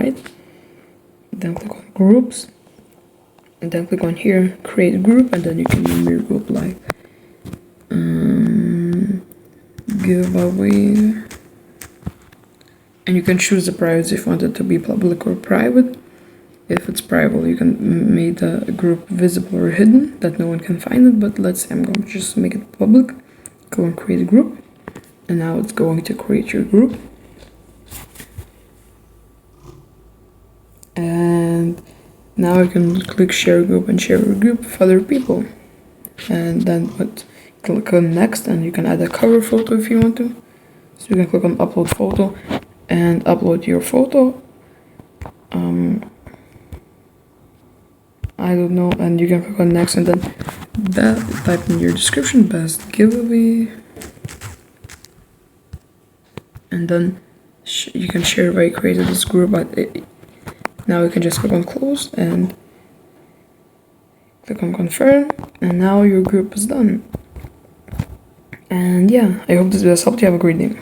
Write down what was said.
right, then click on groups, and then click on here, create group, and then you can name your group like giveaway, and you can choose the privacy if you want it to be public or private. If it's private, you can make the group visible or hidden, that no one can find it, but let's say I'm going to just make it public. Go and create a group, and now it's going to create your group. And now you can click share group and share your group with other people. And then click on next, and you can add a cover photo if you want to. So you can click on upload photo and upload your photo. I don't know, and you can click on next, and then type in your description, best giveaway, and then you can share why you created this group. But now you can just click on close and click on confirm, and now your group is done. And yeah, I hope this video helped you. Have a great day.